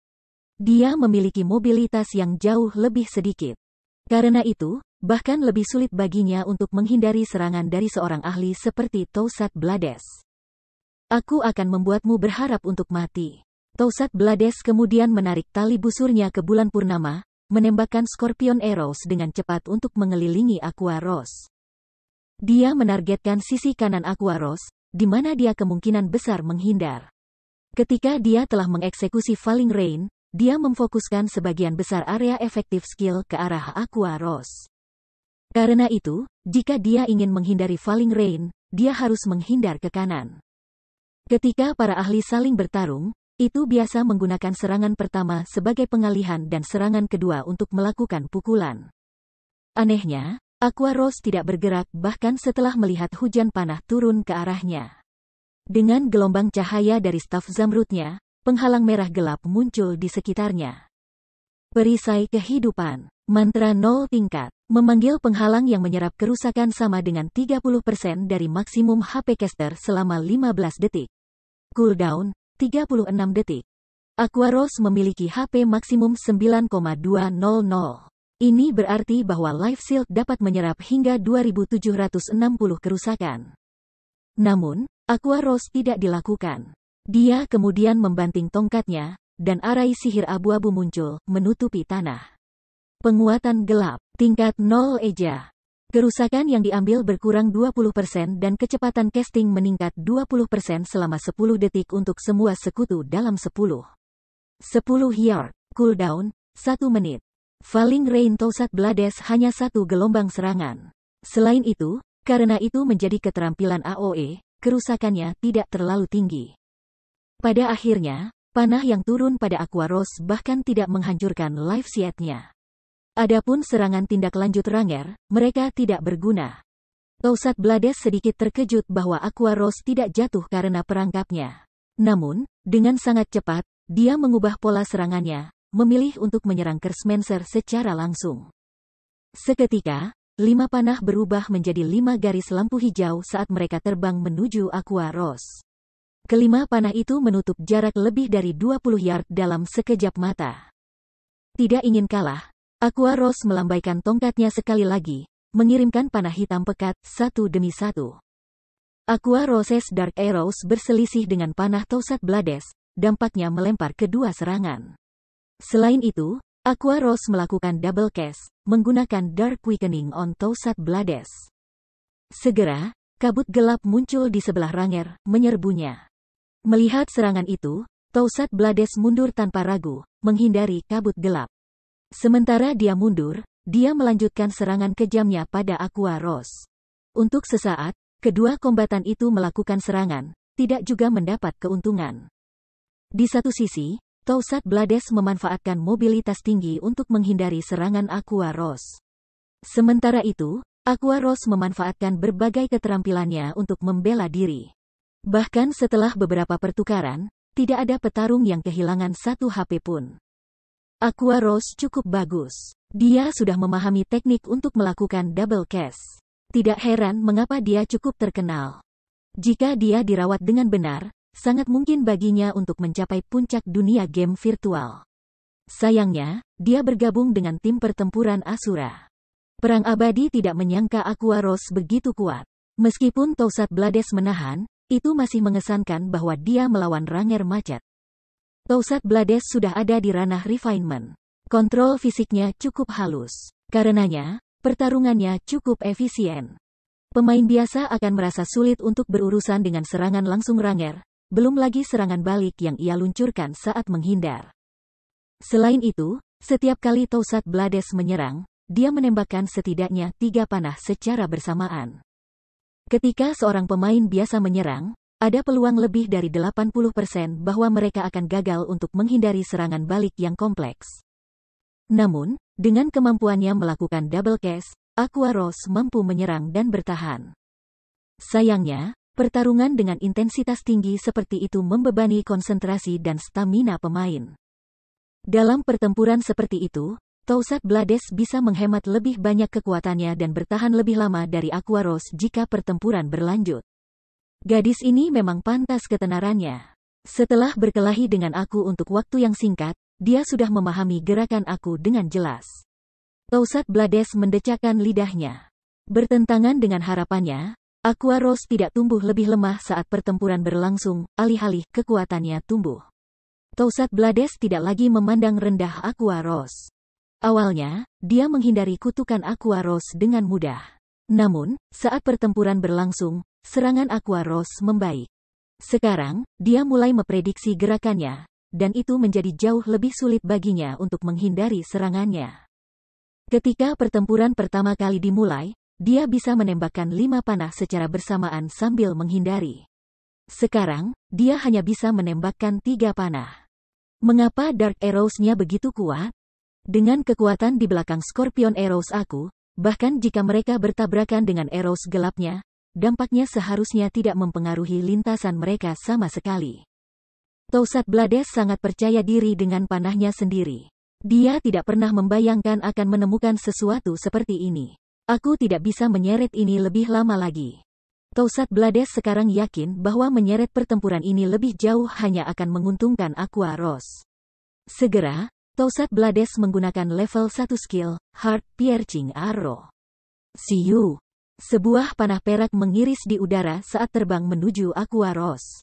Dia memiliki mobilitas yang jauh lebih sedikit. Karena itu, bahkan lebih sulit baginya untuk menghindari serangan dari seorang ahli seperti Toussaint Blades. Aku akan membuatmu berharap untuk mati. Toussaint Blades kemudian menarik tali busurnya ke bulan purnama, menembakkan Scorpion Arrows dengan cepat untuk mengelilingi Aquaros. Dia menargetkan sisi kanan Aquaros, di mana dia kemungkinan besar menghindar. Ketika dia telah mengeksekusi Falling Rain, dia memfokuskan sebagian besar area efektif skill ke arah Aqua Rose. Karena itu, jika dia ingin menghindari Falling Rain, dia harus menghindar ke kanan. Ketika para ahli saling bertarung, itu biasa menggunakan serangan pertama sebagai pengalihan dan serangan kedua untuk melakukan pukulan. Anehnya, Aqua Rose tidak bergerak bahkan setelah melihat hujan panah turun ke arahnya. Dengan gelombang cahaya dari staf zamrudnya, penghalang merah gelap muncul di sekitarnya. Perisai kehidupan, mantra 0 tingkat, memanggil penghalang yang menyerap kerusakan sama dengan 30% dari maksimum HP caster selama 15 detik. Cooldown, 36 detik. Aqua Rose memiliki HP maksimum 9,200. Ini berarti bahwa Life Shield dapat menyerap hingga 2760 kerusakan. Namun, Aqua Rose tidak dilakukan. Dia kemudian membanting tongkatnya, dan arai sihir abu-abu muncul, menutupi tanah. Penguatan gelap, tingkat 0 eja. Kerusakan yang diambil berkurang 20% dan kecepatan casting meningkat 20% selama 10 detik untuk semua sekutu dalam 10 yard. Cooldown, 1 menit. Falling Rain Toussaint Blades hanya 1 gelombang serangan. Selain itu, karena itu menjadi keterampilan AOE, kerusakannya tidak terlalu tinggi. Pada akhirnya, panah yang turun pada Aqua Rose bahkan tidak menghancurkan life shield-nya. Adapun serangan tindak lanjut Ranger, mereka tidak berguna. Toussaint Blades sedikit terkejut bahwa Aqua Rose tidak jatuh karena perangkapnya. Namun, dengan sangat cepat, dia mengubah pola serangannya, memilih untuk menyerang Cursemanger secara langsung. Seketika, 5 panah berubah menjadi 5 garis lampu hijau saat mereka terbang menuju Aqua Rose. Kelima panah itu menutup jarak lebih dari 20 yard dalam sekejap mata. Tidak ingin kalah, Aqua Rose melambaikan tongkatnya sekali lagi, mengirimkan panah hitam pekat, satu demi satu. Aqua Rose's Dark Arrows berselisih dengan panah Toussaint Blades, dampaknya melempar kedua serangan. Selain itu, Aqua Rose melakukan double cast, menggunakan Dark Quickening on Toussaint Blades. Segera, kabut gelap muncul di sebelah Ranger, menyerbunya. Melihat serangan itu, Toussaint Blades mundur tanpa ragu, menghindari kabut gelap. Sementara dia mundur, dia melanjutkan serangan kejamnya pada Aqua Rose. Untuk sesaat, kedua kombatan itu melakukan serangan, tidak juga mendapat keuntungan. Di satu sisi, Toussaint Blades memanfaatkan mobilitas tinggi untuk menghindari serangan Aqua Rose. Sementara itu, Aqua Rose memanfaatkan berbagai keterampilannya untuk membela diri. Bahkan setelah beberapa pertukaran, tidak ada petarung yang kehilangan 1 HP pun. Aqua Rose cukup bagus. Dia sudah memahami teknik untuk melakukan double cast. Tidak heran mengapa dia cukup terkenal. Jika dia dirawat dengan benar, sangat mungkin baginya untuk mencapai puncak dunia game virtual. Sayangnya, dia bergabung dengan tim pertempuran Asura. Perang Abadi tidak menyangka Aqua Rose begitu kuat. Meskipun Toussaint Blades menahan, itu masih mengesankan bahwa dia melawan Ranger macet. Toussaint Blades sudah ada di ranah refinement. Kontrol fisiknya cukup halus. Karenanya, pertarungannya cukup efisien. Pemain biasa akan merasa sulit untuk berurusan dengan serangan langsung Ranger, belum lagi serangan balik yang ia luncurkan saat menghindar. Selain itu, setiap kali Toussaint Blades menyerang, dia menembakkan setidaknya 3 panah secara bersamaan. Ketika seorang pemain biasa menyerang, ada peluang lebih dari 80% bahwa mereka akan gagal untuk menghindari serangan balik yang kompleks. Namun, dengan kemampuannya melakukan double cast, Aqua Rose mampu menyerang dan bertahan. Sayangnya, pertarungan dengan intensitas tinggi seperti itu membebani konsentrasi dan stamina pemain. Dalam pertempuran seperti itu, Toussaint Blades bisa menghemat lebih banyak kekuatannya dan bertahan lebih lama dari Aqua Rose jika pertempuran berlanjut. Gadis ini memang pantas ketenarannya. Setelah berkelahi dengan aku untuk waktu yang singkat, dia sudah memahami gerakan aku dengan jelas. Toussaint Blades mendecakkan lidahnya. Bertentangan dengan harapannya, Aqua Rose tidak tumbuh lebih lemah saat pertempuran berlangsung, alih-alih kekuatannya tumbuh. Toussaint Blades tidak lagi memandang rendah Aqua Rose. Awalnya, dia menghindari kutukan Aqua Rose dengan mudah. Namun, saat pertempuran berlangsung, serangan Aqua Rose membaik. Sekarang, dia mulai memprediksi gerakannya, dan itu menjadi jauh lebih sulit baginya untuk menghindari serangannya. Ketika pertempuran pertama kali dimulai, dia bisa menembakkan 5 panah secara bersamaan sambil menghindari. Sekarang, dia hanya bisa menembakkan 3 panah. Mengapa Dark Arrows-nya begitu kuat? Dengan kekuatan di belakang Scorpion Arrows aku, bahkan jika mereka bertabrakan dengan arrows gelapnya, dampaknya seharusnya tidak mempengaruhi lintasan mereka sama sekali. Toussaint Blades sangat percaya diri dengan panahnya sendiri. Dia tidak pernah membayangkan akan menemukan sesuatu seperti ini. Aku tidak bisa menyeret ini lebih lama lagi. Toussaint Blades sekarang yakin bahwa menyeret pertempuran ini lebih jauh hanya akan menguntungkan Aqua Rose. Segera, Toussaint Blades menggunakan level 1 skill, Heart Piercing Arrow. See you. Sebuah panah perak mengiris di udara saat terbang menuju Aqua Rose.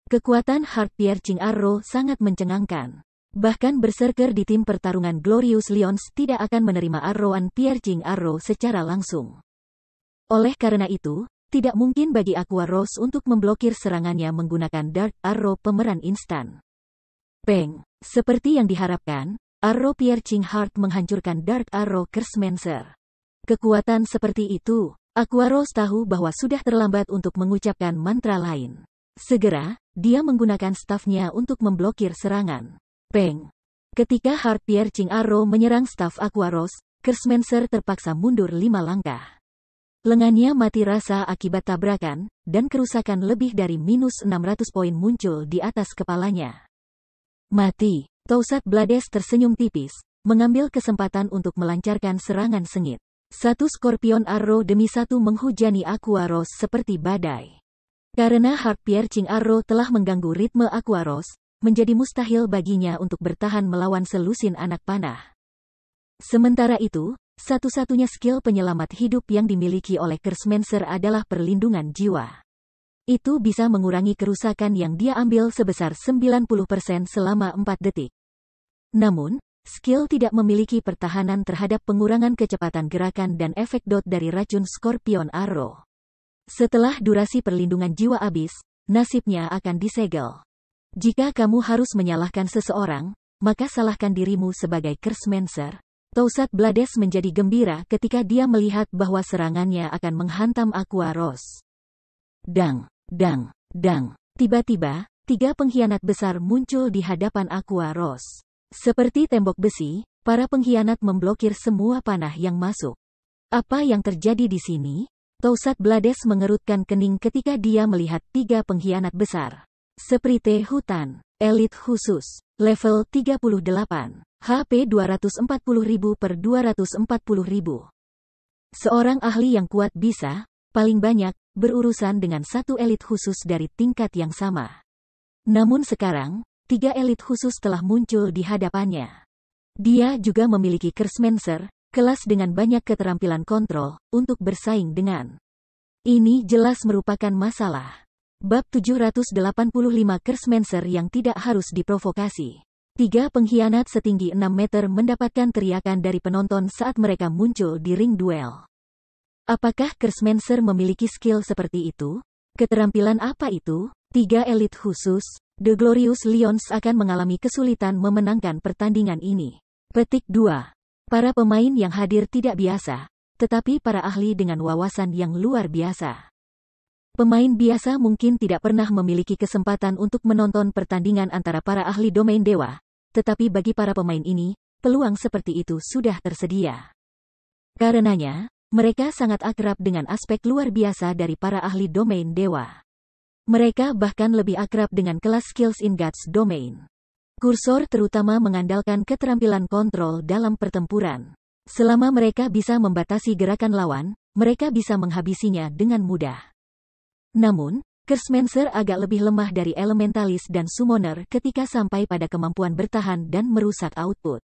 Kekuatan Heart Piercing Arrow sangat mencengangkan. Bahkan berserker di tim pertarungan Glorious Lions tidak akan menerima arrowan Piercing Arrow secara langsung. Oleh karena itu, tidak mungkin bagi Aqua Rose untuk memblokir serangannya menggunakan Dark Arrow pemeran instan. Peng. Seperti yang diharapkan, Arrow Piercing Heart menghancurkan Dark Arrow Cursemancer. Kekuatan seperti itu, Aqua Rose tahu bahwa sudah terlambat untuk mengucapkan mantra lain. Segera, dia menggunakan stafnya untuk memblokir serangan. Peng. Ketika Heart Piercing Arrow menyerang staf Aqua Rose, Cursemancer terpaksa mundur 5 langkah. Lengannya mati rasa akibat tabrakan, dan kerusakan lebih dari -600 poin muncul di atas kepalanya. Mati. Toussaint Blades tersenyum tipis, mengambil kesempatan untuk melancarkan serangan sengit. 1 Scorpion Arrow demi 1 menghujani Aqua Rose seperti badai. Karena Heart Piercing Arrow telah mengganggu ritme Aqua Rose, menjadi mustahil baginya untuk bertahan melawan selusin anak panah. Sementara itu, satu-satunya skill penyelamat hidup yang dimiliki oleh Cursemancer adalah perlindungan jiwa. Itu bisa mengurangi kerusakan yang dia ambil sebesar 90% selama 4 detik. Namun, skill tidak memiliki pertahanan terhadap pengurangan kecepatan gerakan dan efek dot dari racun Scorpion Arrow. Setelah durasi perlindungan jiwa habis, nasibnya akan disegel. Jika kamu harus menyalahkan seseorang, maka salahkan dirimu sebagai Cursemancer. Toussaint Blades menjadi gembira ketika dia melihat bahwa serangannya akan menghantam Aqua Rose. Dang, dang, dang. Tiba-tiba, 3 pengkhianat besar muncul di hadapan Aqua Rose. Seperti tembok besi, para pengkhianat memblokir semua panah yang masuk. Apa yang terjadi di sini? Toussaint Blades mengerutkan kening ketika dia melihat 3 pengkhianat besar. Sprite Hutan, Elite Khusus, level 38, HP 240.000 per 240.000. Seorang ahli yang kuat bisa, paling banyak, berurusan dengan 1 elit khusus dari tingkat yang sama. Namun sekarang, 3 elit khusus telah muncul di hadapannya. Dia juga memiliki Cursemancer, kelas dengan banyak keterampilan kontrol, untuk bersaing dengan. Ini jelas merupakan masalah. Bab 785 Cursemancer yang tidak harus diprovokasi. 3 pengkhianat setinggi 6 meter mendapatkan teriakan dari penonton saat mereka muncul di ring duel. Apakah Cursemancer memiliki skill seperti itu? Keterampilan apa itu? 3 elit khusus, The Glorious Lions akan mengalami kesulitan memenangkan pertandingan ini. Petik 2. Para pemain yang hadir tidak biasa, tetapi para ahli dengan wawasan yang luar biasa. Pemain biasa mungkin tidak pernah memiliki kesempatan untuk menonton pertandingan antara para ahli domain dewa, tetapi bagi para pemain ini, peluang seperti itu sudah tersedia. Karenanya, mereka sangat akrab dengan aspek luar biasa dari para ahli domain dewa. Mereka bahkan lebih akrab dengan kelas skills in God's domain. Kursor terutama mengandalkan keterampilan kontrol dalam pertempuran. Selama mereka bisa membatasi gerakan lawan, mereka bisa menghabisinya dengan mudah. Namun, Cursemancer agak lebih lemah dari Elementalis dan Summoner ketika sampai pada kemampuan bertahan dan merusak output.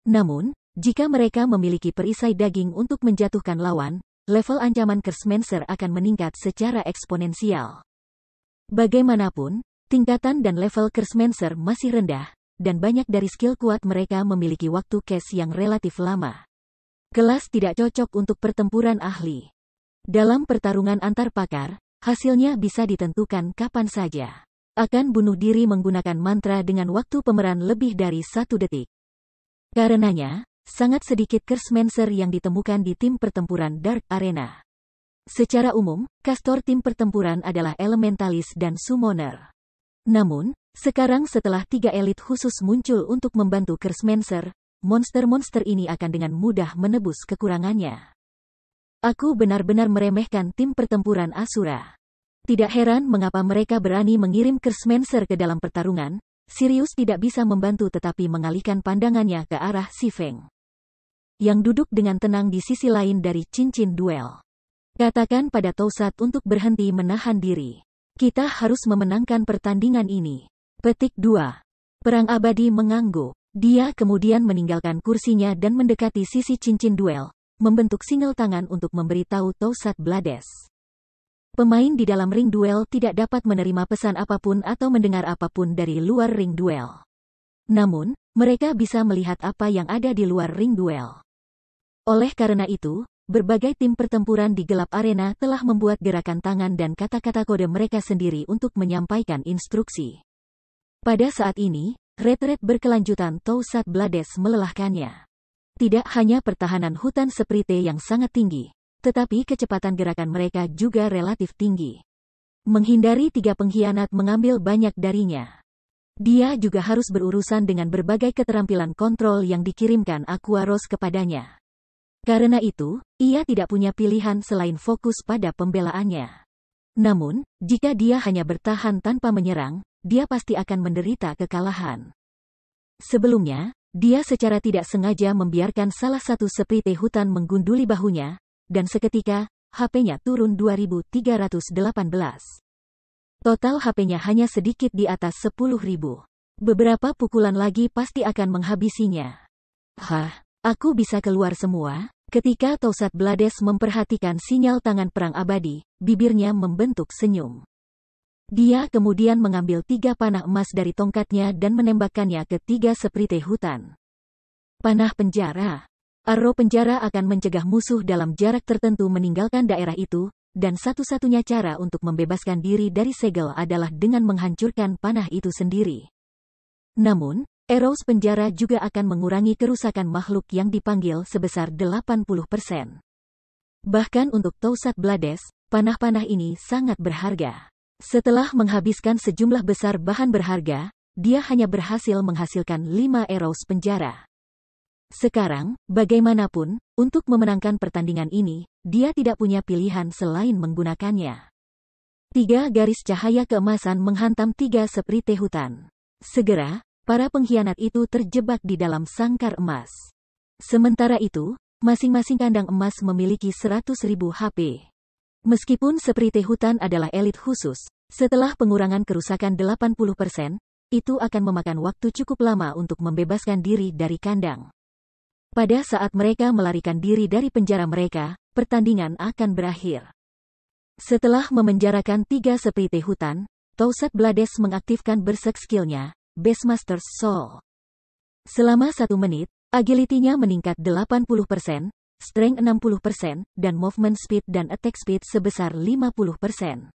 Namun, jika mereka memiliki perisai daging untuk menjatuhkan lawan, level ancaman Cursemancer akan meningkat secara eksponensial. Bagaimanapun, tingkatan dan level Cursemancer masih rendah, dan banyak dari skill kuat mereka memiliki waktu cast yang relatif lama. Kelas tidak cocok untuk pertempuran ahli. Dalam pertarungan antar pakar, hasilnya bisa ditentukan kapan saja. akan bunuh diri menggunakan mantra dengan waktu pemeran lebih dari 1 detik. Karenanya, sangat sedikit Cursemanger yang ditemukan di tim pertempuran Dark Arena. Secara umum, kastor tim pertempuran adalah Elementalis dan Summoner. Namun, sekarang setelah 3 elit khusus muncul untuk membantu Cursemanger, monster-monster ini akan dengan mudah menebus kekurangannya. Aku benar-benar meremehkan tim pertempuran Asura. Tidak heran mengapa mereka berani mengirim Cursemanger ke dalam pertarungan. Sirius tidak bisa membantu tetapi mengalihkan pandangannya ke arah Si Feng, yang duduk dengan tenang di sisi lain dari cincin duel. Katakan pada Toussaint untuk berhenti menahan diri. Kita harus memenangkan pertandingan ini. Petik 2. Perang abadi mengangguk. Dia kemudian meninggalkan kursinya dan mendekati sisi cincin duel, membentuk single tangan untuk memberitahu Toussaint Blades. Pemain di dalam ring duel tidak dapat menerima pesan apapun atau mendengar apapun dari luar ring duel. Namun, mereka bisa melihat apa yang ada di luar ring duel. Oleh karena itu, berbagai tim pertempuran di gelap arena telah membuat gerakan tangan dan kata-kata kode mereka sendiri untuk menyampaikan instruksi. Pada saat ini, ret-ret berkelanjutan Toussaint Blades melelahkannya. Tidak hanya pertahanan hutan Sprite yang sangat tinggi, tetapi kecepatan gerakan mereka juga relatif tinggi. Menghindari 3 pengkhianat mengambil banyak darinya. Dia juga harus berurusan dengan berbagai keterampilan kontrol yang dikirimkan Aquaros kepadanya. Karena itu, ia tidak punya pilihan selain fokus pada pembelaannya. Namun, jika dia hanya bertahan tanpa menyerang, dia pasti akan menderita kekalahan. Sebelumnya, dia secara tidak sengaja membiarkan salah satu Sprite hutan menggunduli bahunya, dan seketika, HP-nya turun 2318. Total HP-nya hanya sedikit di atas 10.000. Beberapa pukulan lagi pasti akan menghabisinya. Aku bisa keluar semua? Ketika Toussaint Blades memperhatikan sinyal tangan perang abadi, bibirnya membentuk senyum. Dia kemudian mengambil 3 panah emas dari tongkatnya dan menembakkannya ke 3 Sprite hutan. Panah penjara. Arrow penjara akan mencegah musuh dalam jarak tertentu meninggalkan daerah itu, dan satu-satunya cara untuk membebaskan diri dari segel adalah dengan menghancurkan panah itu sendiri. Namun, arrows penjara juga akan mengurangi kerusakan makhluk yang dipanggil sebesar 80%. Bahkan untuk Toussaint Blades, panah-panah ini sangat berharga. Setelah menghabiskan sejumlah besar bahan berharga, dia hanya berhasil menghasilkan 5 arrows penjara. Sekarang, bagaimanapun, untuk memenangkan pertandingan ini, dia tidak punya pilihan selain menggunakannya. 3 garis cahaya keemasan menghantam 3 Sprite hutan. Segera, para pengkhianat itu terjebak di dalam sangkar emas. Sementara itu, masing-masing kandang emas memiliki 100.000 HP. Meskipun Sprite hutan adalah elit khusus, setelah pengurangan kerusakan 80%, itu akan memakan waktu cukup lama untuk membebaskan diri dari kandang. Pada saat mereka melarikan diri dari penjara mereka, pertandingan akan berakhir. Setelah memenjarakan 3 Sprite hutan, Toussaint Blades mengaktifkan berserk skill-nya, Beastmaster's Soul. Selama 1 menit, agility-nya meningkat 80%, strength 60%, dan movement speed dan attack speed sebesar 50%.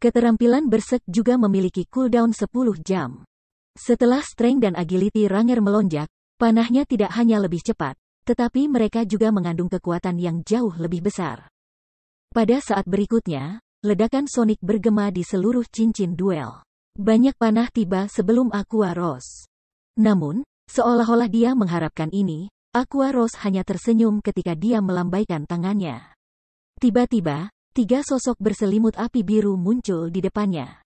Keterampilan berserk juga memiliki cooldown 10 jam. Setelah strength dan agility Ranger melonjak, panahnya tidak hanya lebih cepat, tetapi mereka juga mengandung kekuatan yang jauh lebih besar. Pada saat berikutnya, ledakan sonik bergema di seluruh cincin duel. Banyak panah tiba sebelum Aquaros. Namun, seolah-olah dia mengharapkan ini, Aquaros hanya tersenyum ketika dia melambaikan tangannya. Tiba-tiba, 3 sosok berselimut api biru muncul di depannya.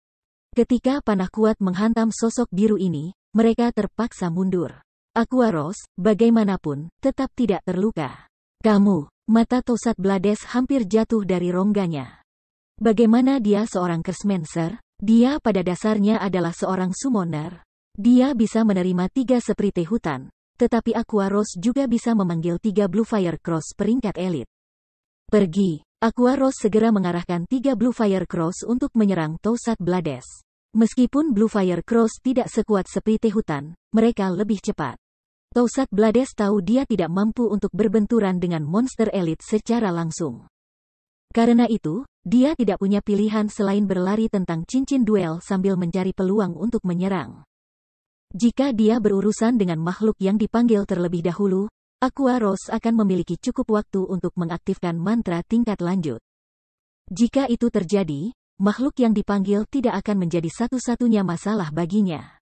Ketika panah kuat menghantam sosok biru ini, mereka terpaksa mundur. Aquaros, bagaimanapun, tetap tidak terluka. Kamu, mata Toussaint Blades hampir jatuh dari rongganya. Bagaimana dia seorang Cursemanger? Dia pada dasarnya adalah seorang summoner. Dia bisa menerima 3 Sprite hutan, tetapi Aquaros juga bisa memanggil 3 Blue Fire Cross peringkat elit. Pergi. Aquaros segera mengarahkan 3 Blue Fire Cross untuk menyerang Toussaint Blades. Meskipun Blue Fire Cross tidak sekuat Sprite hutan, mereka lebih cepat. Toussaint Blades tahu dia tidak mampu untuk berbenturan dengan monster elit secara langsung. Karena itu, dia tidak punya pilihan selain berlari tentang cincin duel sambil mencari peluang untuk menyerang. Jika dia berurusan dengan makhluk yang dipanggil terlebih dahulu, Aqua Rose akan memiliki cukup waktu untuk mengaktifkan mantra tingkat lanjut. Jika itu terjadi, makhluk yang dipanggil tidak akan menjadi satu-satunya masalah baginya.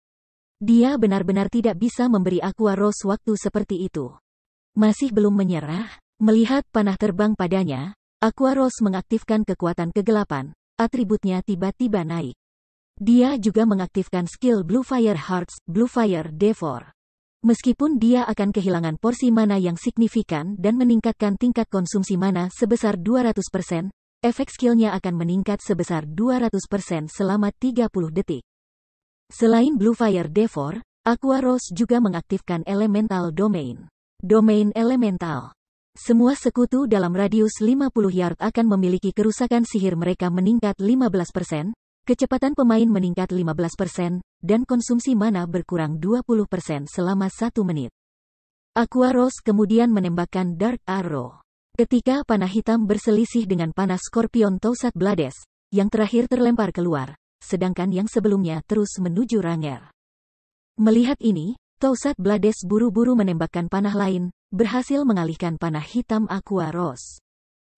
Dia benar-benar tidak bisa memberi Aqua Rose waktu seperti itu. Masih belum menyerah, melihat panah terbang padanya, Aqua Rose mengaktifkan kekuatan kegelapan, atributnya tiba-tiba naik. Dia juga mengaktifkan skill Blue Fire Hearts, Blue Fire Devour. Meskipun dia akan kehilangan porsi mana yang signifikan dan meningkatkan tingkat konsumsi mana sebesar 200%, efek skillnya akan meningkat sebesar 200% selama 30 detik. Selain Blue Fire Devour, Aqua Rose juga mengaktifkan Elemental Domain. Domain Elemental. Semua sekutu dalam radius 50 yard akan memiliki kerusakan sihir mereka meningkat 15%, kecepatan pemain meningkat 15%, dan konsumsi mana berkurang 20% selama 1 menit. Aqua Rose kemudian menembakkan Dark Arrow. Ketika panah hitam berselisih dengan panah Scorpion Toussaint Blades, yang terakhir terlempar keluar, sedangkan yang sebelumnya terus menuju Ranger. Melihat ini, Toussaint Blades buru-buru menembakkan panah lain, berhasil mengalihkan panah hitam Aqua Rose.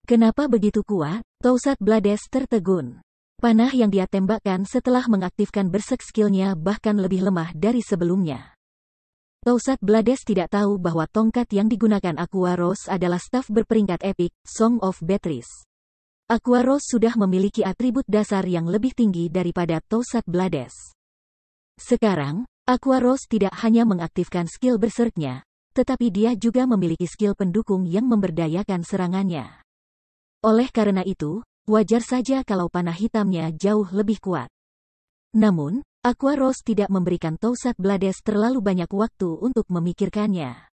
Kenapa begitu kuat? Toussaint Blades tertegun. Panah yang dia tembakkan setelah mengaktifkan berserk skillnya bahkan lebih lemah dari sebelumnya. Toussaint Blades tidak tahu bahwa tongkat yang digunakan Aqua Rose adalah staf berperingkat epik, Song of Beatrice. Aqua Rose sudah memiliki atribut dasar yang lebih tinggi daripada Toussaint Blades. Sekarang, Aqua Rose tidak hanya mengaktifkan skill berserknya, tetapi dia juga memiliki skill pendukung yang memberdayakan serangannya. Oleh karena itu, wajar saja kalau panah hitamnya jauh lebih kuat. Namun, Aqua Rose tidak memberikan Toussaint Blades terlalu banyak waktu untuk memikirkannya.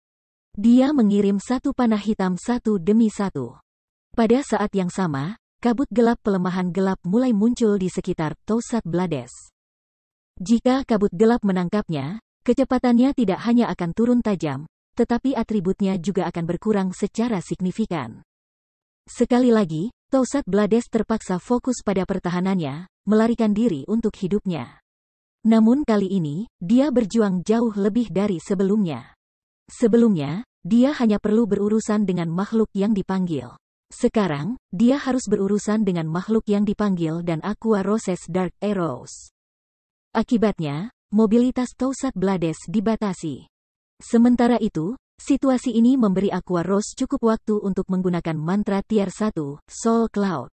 Dia mengirim satu panah hitam satu demi satu. Pada saat yang sama, kabut gelap pelemahan gelap mulai muncul di sekitar Toussaint Blades. Jika kabut gelap menangkapnya, kecepatannya tidak hanya akan turun tajam, tetapi atributnya juga akan berkurang secara signifikan. Sekali lagi, Toussaint Blades terpaksa fokus pada pertahanannya, melarikan diri untuk hidupnya. Namun kali ini, dia berjuang jauh lebih dari sebelumnya. Sebelumnya, dia hanya perlu berurusan dengan makhluk yang dipanggil. Sekarang, dia harus berurusan dengan makhluk yang dipanggil dan Aqua Rose's Dark Arrows. Akibatnya, mobilitas Toussaint Blades dibatasi. Sementara itu, situasi ini memberi Aqua Rose cukup waktu untuk menggunakan mantra tier 1, Soul Cloud.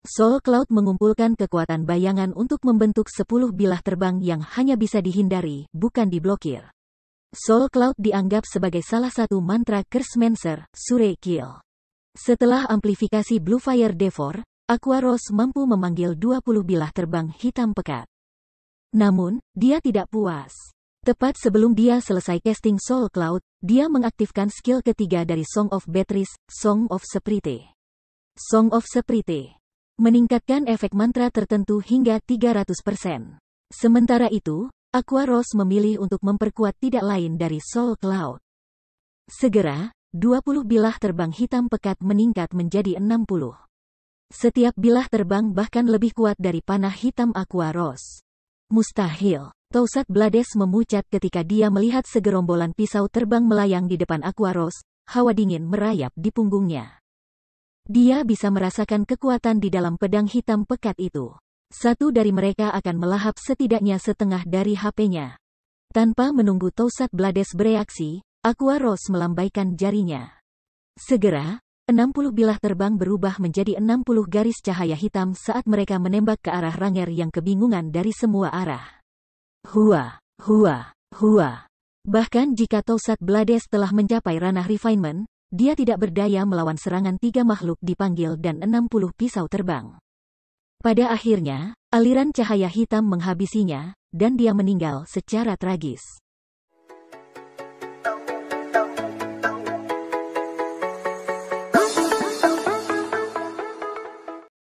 Soul Cloud mengumpulkan kekuatan bayangan untuk membentuk 10 bilah terbang yang hanya bisa dihindari, bukan diblokir. Soul Cloud dianggap sebagai salah satu mantra Cursemancer, Sure Kill. Setelah amplifikasi Blue Fire Devour, Aqua Rose mampu memanggil 20 bilah terbang hitam pekat. Namun, dia tidak puas. Tepat sebelum dia selesai casting Soul Cloud, dia mengaktifkan skill ketiga dari Song of Beatrice, Song of Sprite. Song of Sprite meningkatkan efek mantra tertentu hingga 300%. Sementara itu, Aqua Rose memilih untuk memperkuat tidak lain dari Soul Cloud. Segera, 20 bilah terbang hitam pekat meningkat menjadi 60. Setiap bilah terbang bahkan lebih kuat dari panah hitam Aqua Rose. Mustahil. Toussaint Blades memucat ketika dia melihat segerombolan pisau terbang melayang di depan Aqua Rose, hawa dingin merayap di punggungnya. Dia bisa merasakan kekuatan di dalam pedang hitam pekat itu. Satu dari mereka akan melahap setidaknya setengah dari HP-nya. Tanpa menunggu Toussaint Blades bereaksi, Aqua Rose melambaikan jarinya. Segera, 60 bilah terbang berubah menjadi 60 garis cahaya hitam saat mereka menembak ke arah Ranger yang kebingungan dari semua arah. Hua, hua, hua. Bahkan jika Toussaint Blades telah mencapai ranah refinement, dia tidak berdaya melawan serangan 3 makhluk dipanggil dan 60 pisau terbang. Pada akhirnya, aliran cahaya hitam menghabisinya, dan dia meninggal secara tragis.